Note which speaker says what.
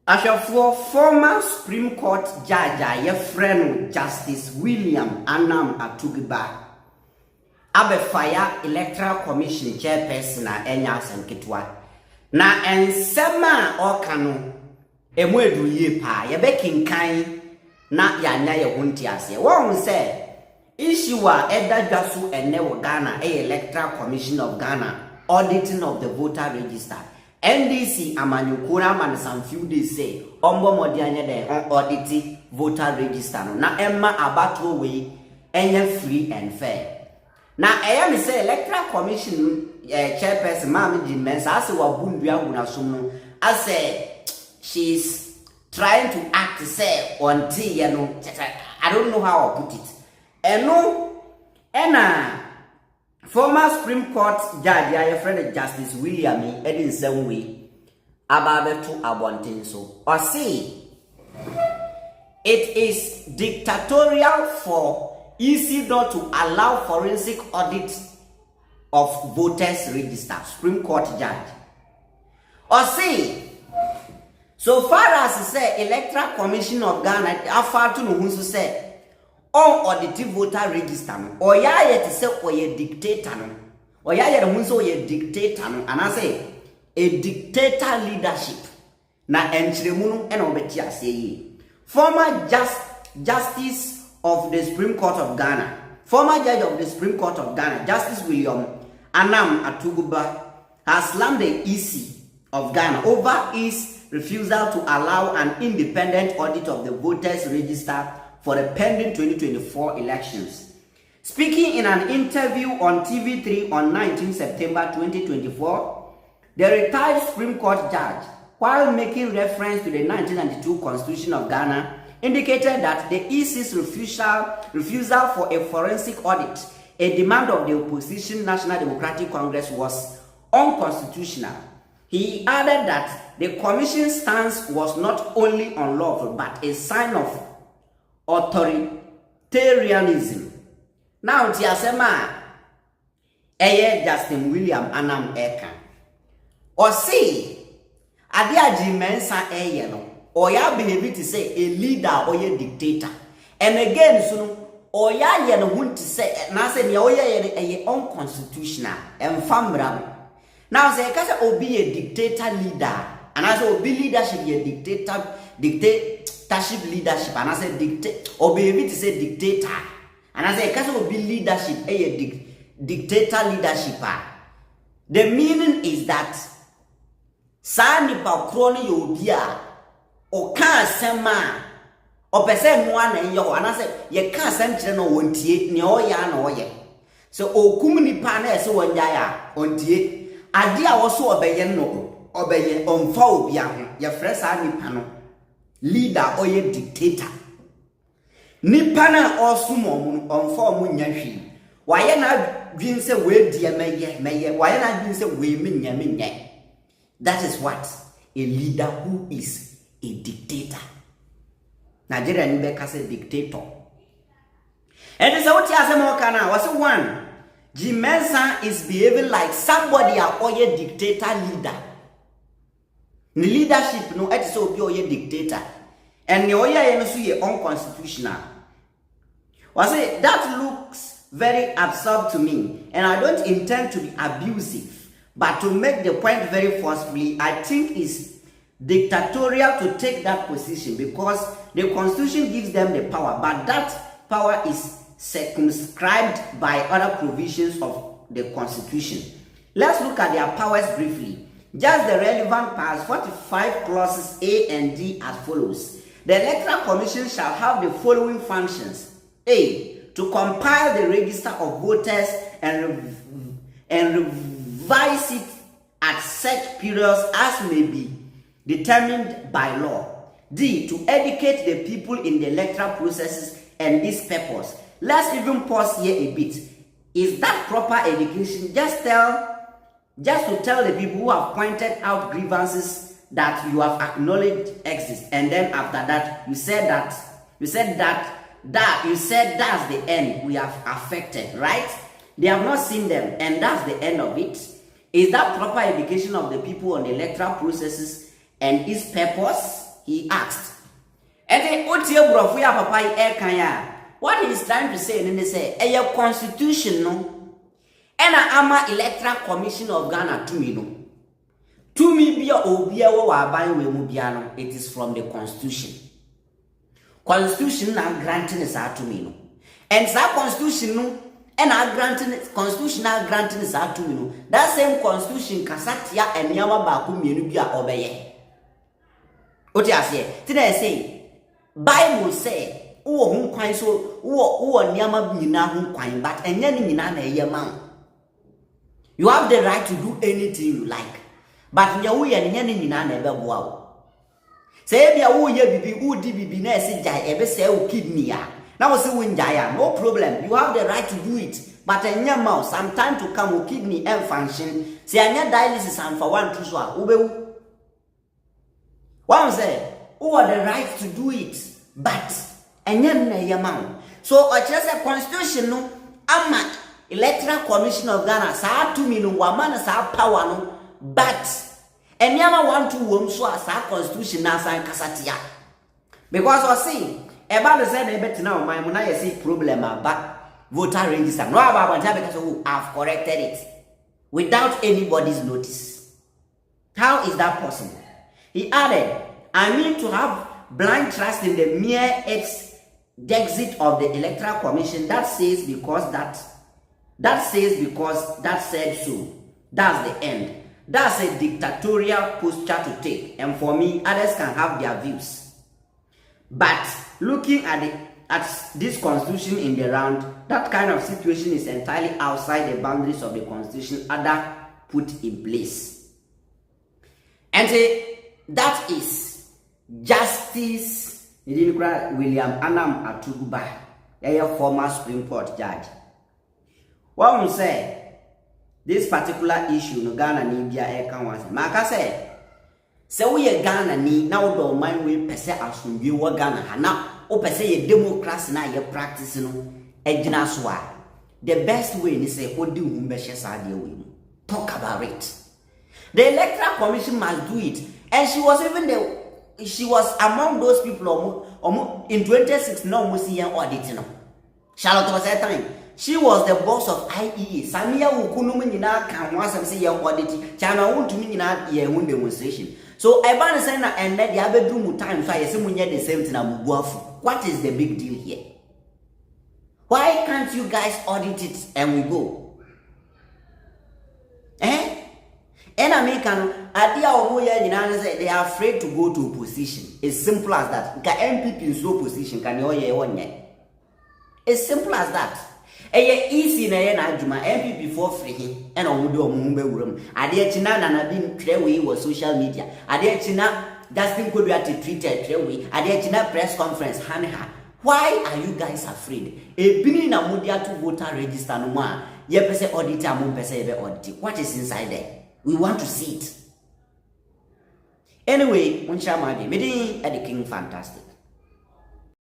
Speaker 1: For former Supreme Court judge, your friend Justice William Anam Atugiba, Abefaya Electoral Commission chairperson na enya senketwa. Na ensema okano emwedu ye pa ye bekinkan na yanya ye honti ase. Won say issue a edadwa so ene wo Ghana Electoral Commission of Ghana auditing of the voter register. NDC amanyukura man some few days say ombo modi anya de on audit voter register no na emma abato we enye free and fair. Na me say electoral commission chairperson Mami Mensah as wabundua gunasum no as she's trying to act say until you know I don't know how I put it. Former Supreme Court judge, your friend Justice William in some way about to abontin so. Or say it is dictatorial for EC not to allow forensic audit of voters register. Supreme Court judge. Or say so far as say Electoral Commission of Ghana, after to know who say on audit voter register no oya yet say oye dictator no oya yet who so oye dictator no and I say a dictator leadership na enchiremu no e na obeti ase former justice of the Supreme Court of Ghana, former judge of the Supreme Court of Ghana, Justice William Anam Atuguba, has slammed the EC of Ghana over its refusal to allow an independent audit of the voters register for the pending 2024 elections. Speaking in an interview on TV3 on 19 September 2024, the retired Supreme Court judge, while making reference to the 1992 Constitution of Ghana, indicated that the EC's refusal for a forensic audit, a demand of the opposition National Democratic Congress, was unconstitutional. He added that the Commission's stance was not only unlawful but a sign of authoritarianism. Now, Tiasema Justin William Anam Eka. Or say, Adia Mensah no, or ya behave to say a leader or a dictator. And again, so or ya want to say, Nasa Oya unconstitutional and family. Now, say, Casa be a dictator leader, and as be leadership be a dictatorship leadership, and I say dictate or be able to say dictator, and I say because will be leadership a dictator leadership. The meaning is that Sani pa kroni yobia o ka sema o pese nwa na yo, and I say ye ka sem kire no wontie ne o ya na o ye so o kum nipa na ese won ya ontie ade a wo so obeye no obeye onfa obi aho ye frɛ saa nipa no leader or a dictator. Nipana or sumo on form nyashi. Why not being say we dear may why not being say we mean. That is what a leader who is a dictator. Nigeria Nibeka say dictator. And it's what Yasamokana was one. Mensah is behaving like somebody or a dictator leader. The leadership no it so be a dictator. And the oya ye unconstitutional. Was it that looks very absurd to me, and I don't intend to be abusive, but to make the point very forcefully, I think it's dictatorial to take that position because the Constitution gives them the power, but that power is circumscribed by other provisions of the Constitution. Let's look at their powers briefly. Just the relevant parts, 45 clauses A and D as follows. The Electoral Commission shall have the following functions. A. To compile the register of voters and revise it at such periods as may be determined by law. D. To educate the people in the electoral processes and its purpose. Let's even pause here a bit. Is that proper education? Just to tell the people who have pointed out grievances that you have acknowledged exist, and then after that you said that's the end we have affected, right? They have not seen them, and that's the end of it. Is that proper education of the people on the electoral processes and its purpose? he asked. And then otie brofo ya papa e kan ya. What he is trying to say in say a constitution no. Ena ama electoral commission of Ghana to me no. To me bia obia wo aban we mu bia no, it is from the constitution. Constitution na granting is to me no. And that constitution no and our granting constitutional granting is to me no. That same constitution kasatia eniama ba ku mienu bia obeye. Oti ase. Ti I say Bible say wo hu kwan so wo niama nyina hu kwan but enya ni nyina na eye ma. You have the right to do anything you like. But nya wo ye nya ni nyina na ebe boa wo. Say bia wo ye bibi wo di bibi na ese jai ebe say wo kidney a. Na wo se wo njaya, no problem. You have the right to do it. But enya ma sometime to come wo kidney and function. Say anya dialysis and for one two so a wo be wo. One say who have the right to do it, but so a constitution no ama electoral commission of Ghana sa to me no wamana sa power no, but enyama want to wom so sa constitution na san kasatia because I see about the same ebet now my mona see problem about voter register no about because who have corrected it without anybody's notice. How is that possible? He added, I mean to have blind trust in the mere exit of the electoral commission that says because that said so. That's the end. That's a dictatorial posture to take, and for me, others can have their views. But looking at this constitution in the round, that kind of situation is entirely outside the boundaries of the constitution other put in place. And that is Justice William Anam Atuguba, a former Supreme Court judge. What we say, this particular issue no Ghana ni bia e kan wan. Maka say we Ghana ni na wo do man we pese asundwe wo Ghana ha na o pese ye democracy na ye practice no ejina so a. The best way ni say odi hu be hye sa de we. Talk about it. The electoral commission must do it, and she was among those people in 2016 no almost see an audit no. Charlotte was that time. She was the boss of IEA. Samia ukunu nyina kan ho asem say yan audit. Chana wontu nyina ye hu demonstration. So I ban say na and the abedru mu time so ayese munye the same thing na mubuafu. What is the big deal here? Why can't you guys audit it and we go? And American idea of say they are afraid to go to opposition. It's simple as that. Ka MPP in so position can you hear one yet? It's simple as that. Easy na juma MPP for free and on do mumbe urum. Ade china na bin trewe was social media. Ade china Justin could be at Twitter trewe. Ade china press conference hanha. Why are you guys afraid? E bini na mudia to voter register no ma. Ye pese auditor mo pese ebe audit. What is inside there? We want to see it. Anyway, Unchamadie, Medi at the King Fantastic.